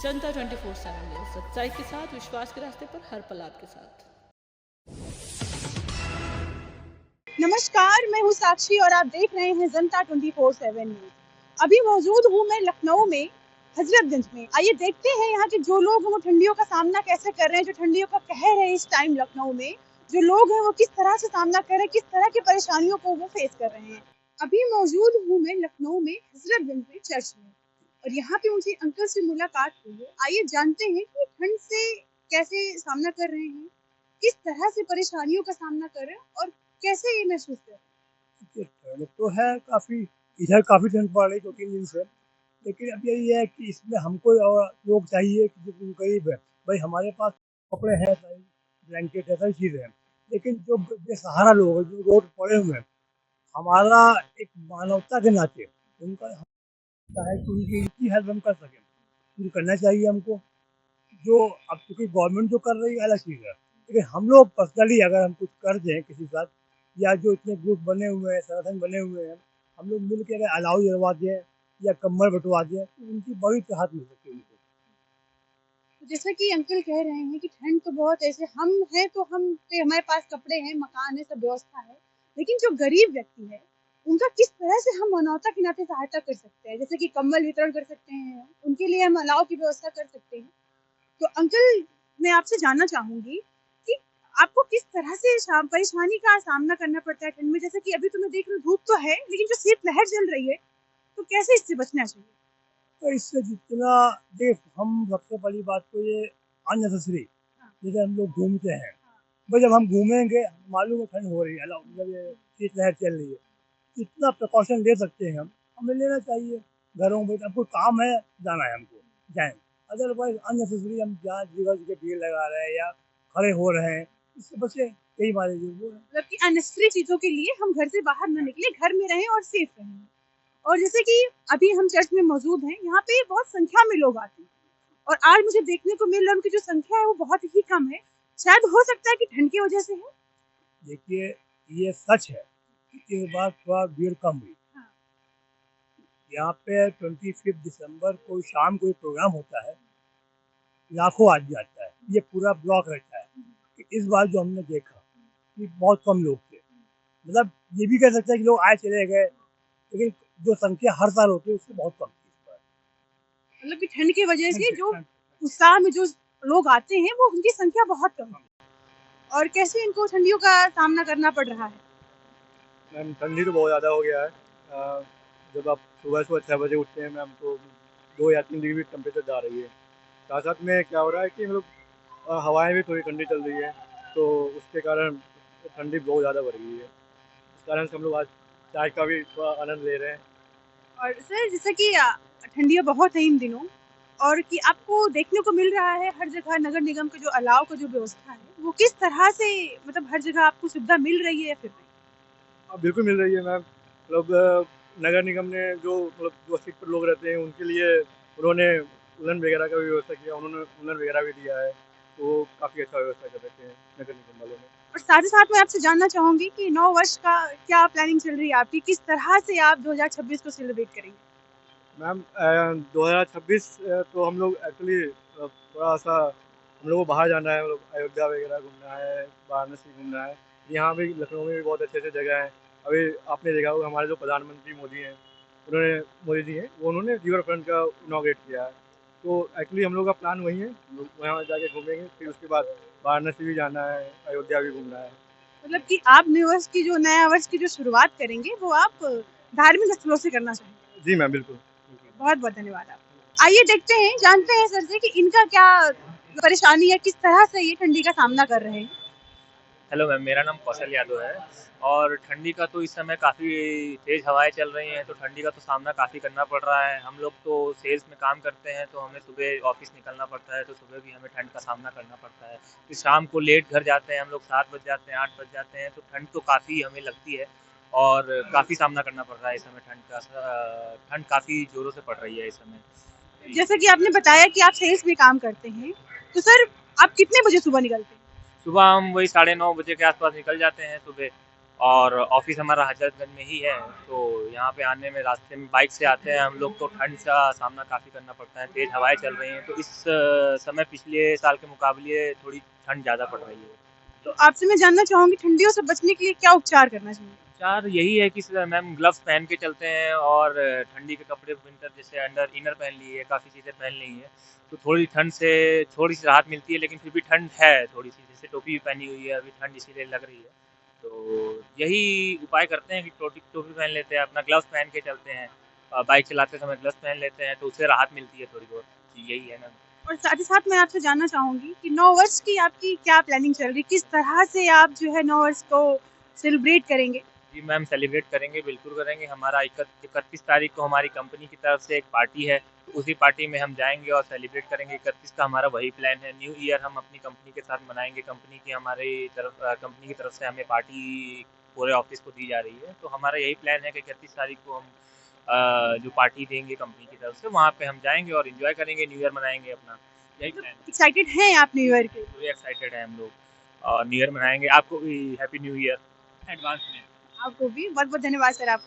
जनता 24/7 news, सच्चाई के साथ, विश्वास के रास्ते पर हर पल आपके साथ। नमस्कार, मैं हूं साक्षी और आप देख रहे हैं जनता 24/7 न्यूज़। अभी मौजूद हूं मैं लखनऊ में, हजरतगंज में। आइए देखते हैं यहाँ के जो लोग हैं वो ठंडियों का सामना कैसे कर रहे हैं। जो ठंडियों का कहर है इस टाइम लखनऊ में, जो लोग हैं वो किस तरह से सामना कर रहे हैं, किस तरह की परेशानियों को वो फेस कर रहे हैं। अभी मौजूद हूँ मैं लखनऊ में, हजरतगंज में, चर्च में, और यहाँ पे मुझे अंकल से मुलाकात हुई है। आइए जानते हैं कि ठंड से कैसे सामना कर रहे हैं, किस तरह से परेशानियों का सामना कर रहे हैं और कैसे ये महसूस कर रहे हैं। ठंड तो है काफ़ी, इधर काफ़ी ठंड पड़ रही 2-3 दिन से। लेकिन अब यही है कि इसमें हमको लोग चाहिए कि जो गरीब है, भाई हमारे पास कपड़े हैं, ब्लैंकेट है, सारी चीज़ें हैं। लेकिन जो बेसहारा लोग हैं, जो रोड पे पड़े हुए हैं, हमारा एक मानवता के नाते उनका होता है कि उनकी हेल्प हम कर सकें, ये करना चाहिए हमको। जो अब चूँकि गवर्नमेंट जो कर रही है अलग चीज़ है, लेकिन हम लोग पर्सनली अगर हम कुछ कर दें किसी के साथ, या जो इतने ग्रुप बने हुए हैं, संगठन बने हुए हैं, हम लोग मिल के अगर अलाव दिलवा दें या कंबल बँटवा दें, तो उनकी बड़ी राहत मिल सकती है उनको। तो जैसा कि अंकल कह रहे हैं कि ठंड तो बहुत ऐसे हम हैं, तो हम पे हमारे पास कपड़े हैं, मकान है, सब व्यवस्था है, लेकिन जो गरीब व्यक्ति है उनका किस तरह से हम मानवता के नाते सहायता कर सकते हैं। जैसे कि कंबल वितरण कर सकते हैं, उनके लिए हम अलाव की व्यवस्था कर सकते हैं। तो अंकल, मैं आपसे जानना चाहूंगी कि आपको किस तरह से परेशानी का सामना करना पड़ता है ठंड में। जैसे कि अभी तो मैं देख रही हूँ धूप तो है, लेकिन जो शीतलहर चल रही है, तो कैसे इससे बचना चाहिए। तो इससे जितना देख हम सबसे बड़ी बात तो ये अननेसेसरी, हाँ, जैसे हम लोग घूमते हैं, हाँ, भाई जब हम घूमेंगे मालूम है ठंड हो रही है, मतलब ये शीतलहर चल रही है, जितना प्रिकॉशन ले सकते हैं हम हमें लेना चाहिए। घरों में अब कोई काम है, जाना है हमको, जाएँ। अदरवाइज़ अननेसेसरी हम जहाँ जगह-जगह भीड़ लगा रहे हैं या खड़े हो रहे हैं, इससे बचें। यही हमारी जो वो है। मतलब कि अननेसेसरी चीजों के लिए हम घर से बाहर न निकले, घर में रहें और सेफ रहें। और जैसे कि अभी हम चर्च में मौजूद हैं, यहाँ पे बहुत संख्या में लोग आते हैं, और आज मुझे देखने को मिल रहा है उनकी जो संख्या है वो बहुत ही कम है। शायद हो सकता है कि ठंड की वजह से है। देखिए, ये सच है कि इस बार थोड़ा भीड़ कम हुई। हाँ, यहाँ पे 25 दिसंबर को शाम को एक प्रोग्राम होता है, लाखों आदमी आता है, ये पूरा ब्लॉक रहता है। कि इस बार जो हमने देखा कि बहुत कम लोग थे, मतलब ये भी कह सकते हैं कि लोग आए चले गए, लेकिन जो संख्या हर साल होती है उससे बहुत कम थी इस बार। मतलब कि ठंड की वजह ठंड से से जो ठंड उत्साह में जो लोग आते हैं वो उनकी संख्या बहुत कम है। और कैसे इनको ठंडियों का सामना करना पड़ रहा है। मैम ठंडी तो बहुत ज़्यादा हो गया है। जब आप सुबह 6 बजे उठते हैं मैम, तो 2 या 3 डिग्री टेम्परेचर जा रही है। साथ साथ में क्या हो रहा है कि मतलब हवाएं भी थोड़ी ठंडी चल रही है, तो उसके कारण ठंडी बहुत ज़्यादा बढ़ गई है। इस कारण से हम लोग आज चाय का भी थोड़ा आनंद ले रहे हैं। और सर, जैसा कि ठंडियाँ बहुत है इन दिनों, और कि आपको देखने को मिल रहा है हर जगह नगर निगम का जो अलाव का जो व्यवस्था है वो किस तरह से, मतलब हर जगह आपको सुविधा मिल रही है या फिर नहीं। बिल्कुल मिल रही है मैम। मतलब नगर निगम ने जो मतलब जो सीट पर लोग रहते हैं उनके लिए उन्होंने उलन वगैरह का भी व्यवस्था किया, उन्होंने उलन वगैरह भी दिया है, तो काफ़ी अच्छा व्यवस्था कर रखे हैं नगर निगम वालों ने। और साथ ही साथ मैं आपसे जानना चाहूंगी कि नौ वर्ष का क्या प्लानिंग चल रही है आपकी, किस तरह से आप 2026 को सेलिब्रेट करेंगे। मैम 2026 तो हम लोग एक्चुअली थोड़ा-सा हम लोग को बाहर जाना है, मतलब अयोध्या वगैरह घूमना है, वाराणसी घूमना है। यहाँ भी लखनऊ में भी बहुत अच्छे-अच्छे जगह हैं। अभी आपने देखा होगा हमारे जो प्रधानमंत्री मोदी हैं, मोदी जी हैं, वो उन्होंने रिवर फ्रंट का इनॉग्रेट किया है। तो एक्चुअली हम लोग का प्लान वही है, हम लोग वहाँ जाके घूमेंगे, फिर उसके बाद वाराणसी भी जाना है, अयोध्या भी घूमना है। मतलब कि आप नया वर्ष की जो शुरुआत करेंगे वो आप धार्मिक स्थलों से करना चाहेंगे। जी मैम, बिल्कुल। बहुत बहुत धन्यवाद आप। आइए देखते हैं, जानते हैं सर से कि इनका क्या परेशानी है, किस तरह से ये ठंडी का सामना कर रहे हैं। हेलो मैम, मेरा नाम कौशल यादव है। और ठंडी का तो इस समय काफ़ी तेज़ हवाएं चल रही हैं, तो ठंडी का तो सामना काफ़ी करना पड़ रहा है। हम लोग तो सेल्स में काम करते हैं, तो हमें सुबह ऑफिस निकलना पड़ता है, तो सुबह भी हमें ठंड का सामना करना पड़ता है। फिर शाम को लेट घर जाते हैं हम लोग, 7 बज जाते हैं, 8 बज जाते हैं, तो ठंड तो काफ़ी हमें लगती है और काफ़ी सामना करना पड़ रहा है इस समय ठंड का। ठंड काफ़ी ज़ोरों से पड़ रही है इस समय। जैसा कि आपने बताया कि आप सेल्स में काम करते हैं, तो सर आप कितने बजे सुबह निकलते हैं। सुबह हम वही 9:30 बजे के आसपास निकल जाते हैं सुबह। और ऑफिस हमारा हजरतगंज में ही है, तो यहाँ पे आने में रास्ते में बाइक से आते हैं हम लोग, तो ठंड का सामना काफ़ी करना पड़ता है। तेज़ हवाएं चल रही हैं, तो इस समय पिछले साल के मुकाबले थोड़ी ठंड ज़्यादा पड़ रही है। तो आपसे मैं जानना चाहूंगी ठंडियों से बचने के लिए क्या उपचार करना चाहिए? उपचार यही है कि मैम ग्लव्स पहन के चलते हैं, और ठंडी के कपड़े विंटर जैसे अंडर इनर पहन ली है, काफ़ी चीज़ें पहन ली हैं, तो थोड़ी ठंड से थोड़ी सी राहत मिलती है, लेकिन फिर भी ठंड है थोड़ी सी, जैसे टोपी भी पहनी हुई है, अभी ठंड इसीलिए लग रही है। तो यही उपाय करते हैं कि टोपी टोपी पहन लेते हैं, अपना ग्लव्स पहन के चलते हैं, बाइक चलाते समय ग्लव्स पहन लेते हैं, तो उससे राहत मिलती है थोड़ी बहुत। यही है ना। और साथ ही साथ मैं आपसे जानना चाहूंगी कि नव वर्ष की आपकी क्या प्लानिंग चल रही है, किस तरह से आप जो है नव वर्ष को सेलिब्रेट करेंगे? जी मैम, सेलिब्रेट करेंगे, बिल्कुल करेंगे। हमारा 31 तारीख को हमारी कंपनी की तरफ से एक पार्टी है, तो उसी पार्टी में हम जाएंगे और सेलिब्रेट करेंगे। 31 का हमारा वही प्लान है। न्यू ईयर हम अपनी कंपनी के साथ मनाएंगे। कंपनी की तरफ से हमें पार्टी पूरे ऑफिस को दी जा रही है, तो हमारा यही प्लान है कि 31 तारीख को हम जो पार्टी देंगे कंपनी की तरफ से, वहाँ पे हम जाएंगे और एंजॉय करेंगे, न्यू ईयर मनाएंगे अपना। यही प्लान है। एक्साइटेड हैं आप न्यू ईयर के? पूरे एक्साइटेड हैं हम लोग, और न्यू ईयर मनाएंगे। आपको भी हैप्पी न्यू ईयर एडवांस में। आपको भी बहुत बहुत धन्यवाद सर। आप